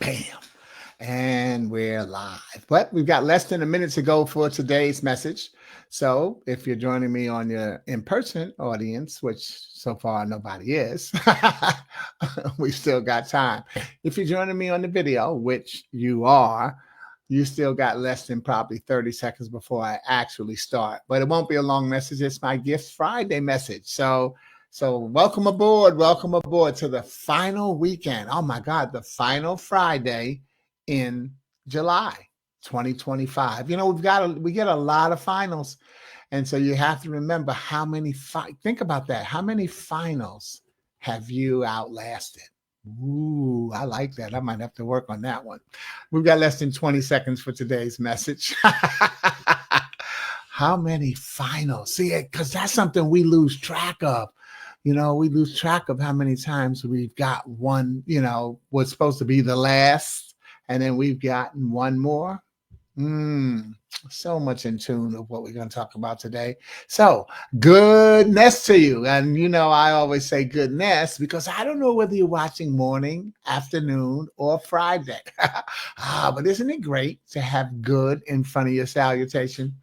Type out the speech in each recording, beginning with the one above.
Bam. And we're live. But we've got less than a minute to go for today's message. So if you're joining me on your in-person audience, which so far nobody is, we still got time. If you're joining me on the video, which you are, you still got less than probably 30 seconds before I actually start. But it won't be a long message. It's my Gift Friday message. So welcome aboard to the final weekend. Oh my God, the final Friday in July 2025. You know, we get a lot of finals. And so you have to remember how many, think about that. How many finals have you outlasted? Ooh, I like that. I might have to work on that one. We've got less than 20 seconds for today's message. How many finals? See, because that's something we lose track of. You know, we lose track of how many times we've got one, you know, what's supposed to be the last, and then we've gotten one more. So much in tune of what we're going to talk about today. So goodness to you. And, you know, I always say goodness because I don't know whether you're watching morning, afternoon, or Friday. But isn't it great to have good in front of your salutation?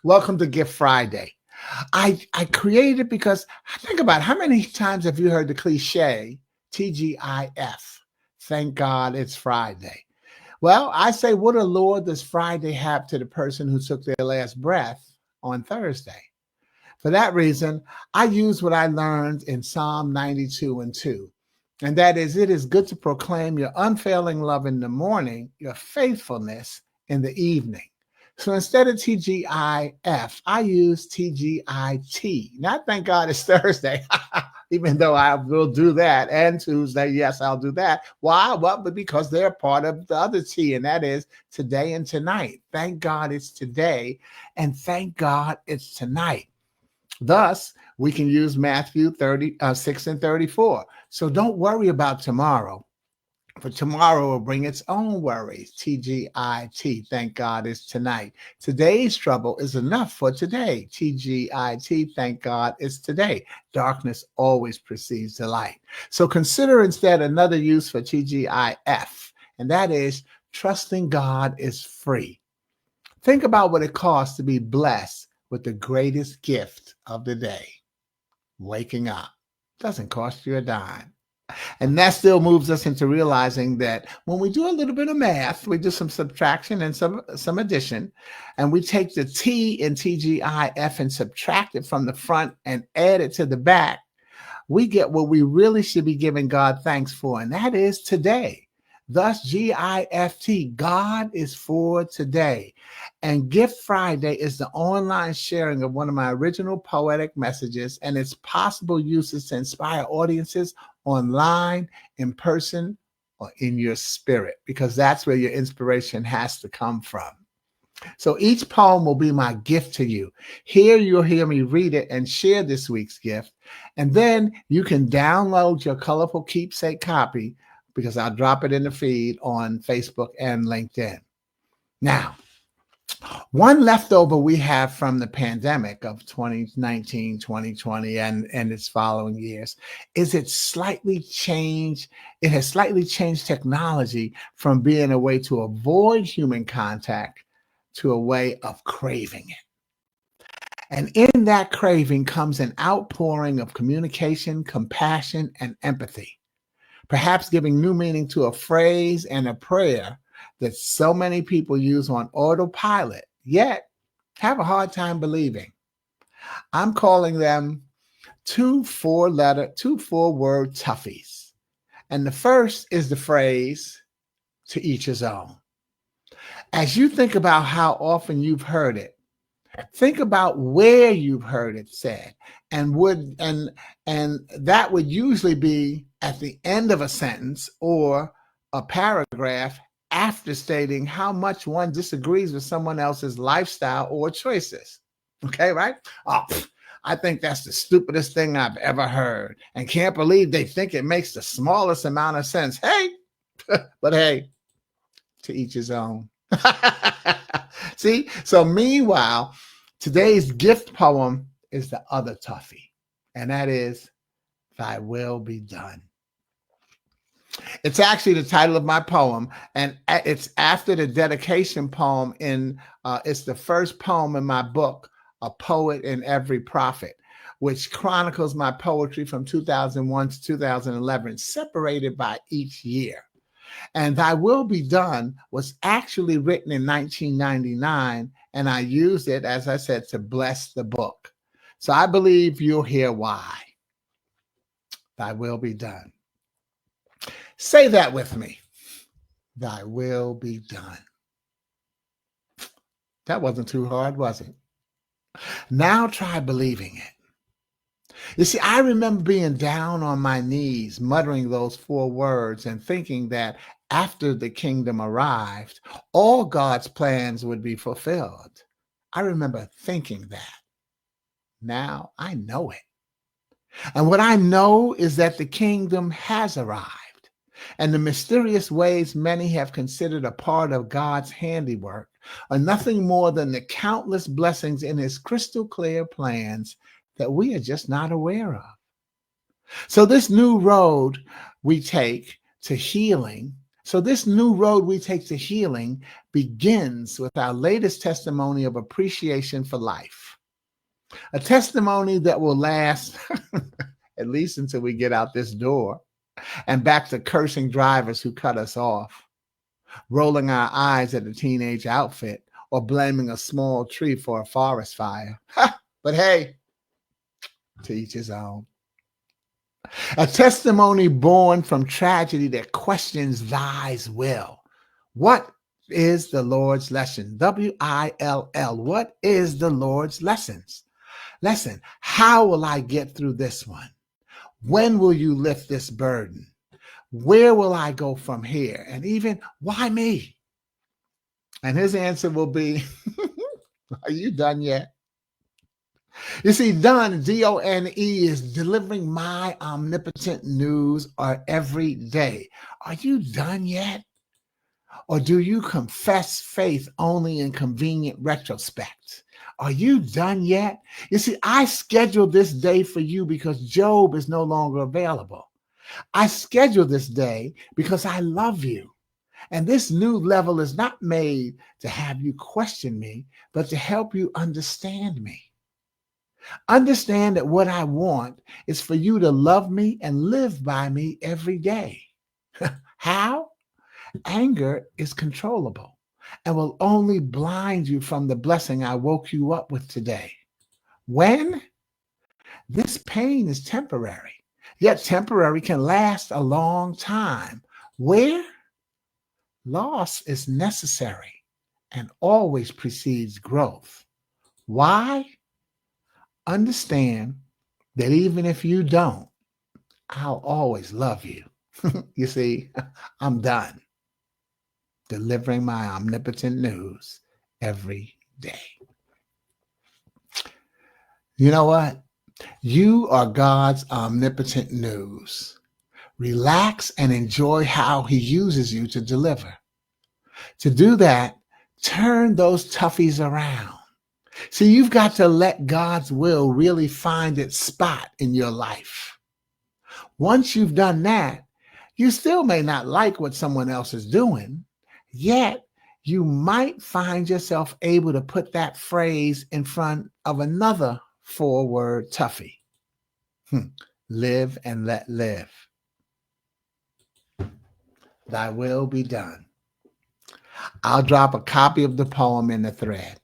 Welcome to Gift Friday. I created it because think about it, how many times have you heard the cliche TGIF? Thank God it's Friday. Well, I say, what a Lord does Friday have to the person who took their last breath on Thursday? For that reason, I use what I learned in Psalm 92:2. And that is, it is good to proclaim your unfailing love in the morning, your faithfulness in the evening. So instead of TGIF, I use TGIT. Not thank God it's Thursday, even though I will do that. And Tuesday, yes, I'll do that. Why? Well, but because they're part of the other T, and that is today and tonight. Thank God it's today, and thank God it's tonight. Thus, we can use Matthew 6:34. So don't worry about tomorrow. For tomorrow will bring its own worries. TGIT. Thank God it's tonight. Today's trouble is enough for today. TGIT. Thank God it's today. Darkness always precedes the light. So consider instead another use for TGIF, and that is trusting God is free. Think about what it costs to be blessed with the greatest gift of the day. Waking up. Doesn't cost you a dime. And that still moves us into realizing that when we do a little bit of math, we do some subtraction and some addition, and we take the T in TGIF and subtract it from the front and add it to the back, we get what we really should be giving God thanks for, and that is today. Thus, GIFT, God is for today. And Gift Friday is the online sharing of one of my original poetic messages and its possible uses to inspire audiences online, in person, or in your spirit, because that's where your inspiration has to come from. So each poem will be my gift to you. Here you'll hear me read it and share this week's gift. And then you can download your colorful keepsake copy because I'll drop it in the feed on Facebook and LinkedIn. Now, one leftover we have from the pandemic of 2019, 2020, and its following years is it has slightly changed technology from being a way to avoid human contact to a way of craving it. And in that craving comes an outpouring of communication, compassion, and empathy. Perhaps giving new meaning to a phrase and a prayer that so many people use on autopilot, yet have a hard time believing. I'm calling them two four-word Toughies. And the first is the phrase, to each his own. As you think about how often you've heard it, think about where you've heard it said, and that would usually be at the end of a sentence or a paragraph after stating how much one disagrees with someone else's lifestyle or choices. Okay, right? Oh, I think that's the stupidest thing I've ever heard, and can't believe they think it makes the smallest amount of sense. Hey, but hey, to each his own. See, so meanwhile, today's gift poem is the other toughie, and that is, thy will be done. It's actually the title of my poem, and it's after the dedication poem in it's the first poem in my book, A Poet in Every Prophet, which chronicles my poetry from 2001 to 2011, separated by each year. And Thy Will Be Done was actually written in 1999, and I used it, as I said, to bless the book. So I believe you'll hear why. Thy will be done. Say that with me. Thy will be done. That wasn't too hard, was it? Now try believing it. You see, I remember being down on my knees, muttering those four words and thinking that after the kingdom arrived, all God's plans would be fulfilled. I remember thinking that. Now I know it. And what I know is that the kingdom has arrived, and the mysterious ways many have considered a part of God's handiwork are nothing more than the countless blessings in his crystal clear plans that we are just not aware of. So this new road we take to healing, begins with our latest testimony of appreciation for life. A testimony that will last at least until we get out this door and back to cursing drivers who cut us off, rolling our eyes at a teenage outfit, or blaming a small tree for a forest fire. But hey, to each his own. A testimony born from tragedy that questions Thy's will. What is the Lord's lesson? W-I-L-L. What is the Lord's lessons? Lesson, how will I get through this one? When will you lift this burden? Where will I go from here? And even, why me? And his answer will be, are you done yet? You see, done, D-O-N-E, is delivering my omnipotent news every day. Are you done yet? Or do you confess faith only in convenient retrospect? Are you done yet? You see, I scheduled this day for you because Job is no longer available. I scheduled this day because I love you. And this new level is not made to have you question me, but to help you understand me. Understand that what I want is for you to love me and live by me every day. How? Anger is controllable and will only blind you from the blessing I woke you up with today. When? This pain is temporary, yet temporary can last a long time. Where? Loss is necessary and always precedes growth. Why? Understand that even if you don't, I'll always love you. You see, I'm done delivering my omnipotent news every day. You know what? You are God's omnipotent news. Relax and enjoy how he uses you to deliver. To do that, turn those toughies around. See, you've got to let God's will really find its spot in your life. Once you've done that, you still may not like what someone else is doing, yet you might find yourself able to put that phrase in front of another four-word toughie. Live and let live. Thy will be done. I'll drop a copy of the poem in the thread.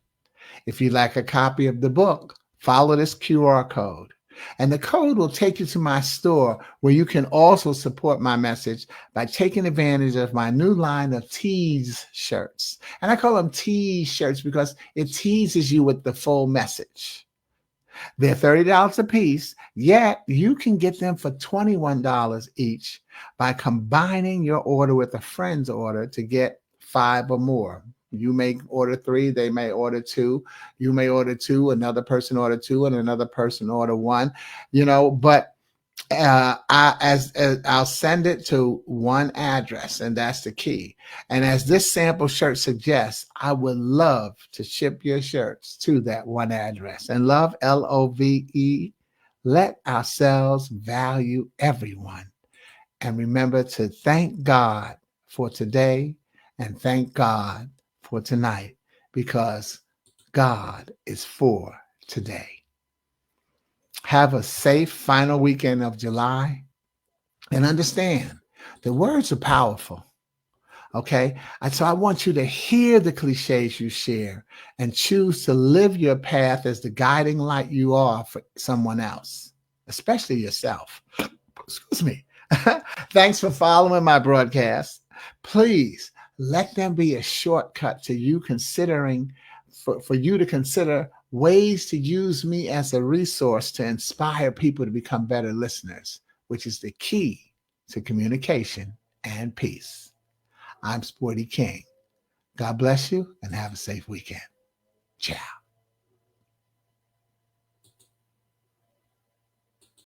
If you'd like a copy of the book, follow this QR code. And the code will take you to my store where you can also support my message by taking advantage of my new line of Tease shirts. And I call them Tease shirts because it teases you with the full message. They're $30 a piece, yet you can get them for $21 each by combining your order with a friend's order to get 5 or more. You may order 3, they may order 2. You may order 2, another person order 2, and another person order 1. But I'll send it to one address, and that's the key. And as this sample shirt suggests, I would love to ship your shirts to that one address. And love, L-O-V-E, let ourselves value everyone And remember to thank God for today and thank God for tonight, because God is for today. Have a safe final weekend of July, and understand the words are powerful. Okay. And so I want you to hear the cliches you share and choose to live your path as the guiding light you are for someone else, especially yourself. Excuse me. Thanks for following my broadcast. Please let them be a shortcut to you considering, for you to consider ways to use me as a resource to inspire people to become better listeners, which is the key to communication and peace. I'm Sporty King. God bless you and have a safe weekend. Ciao.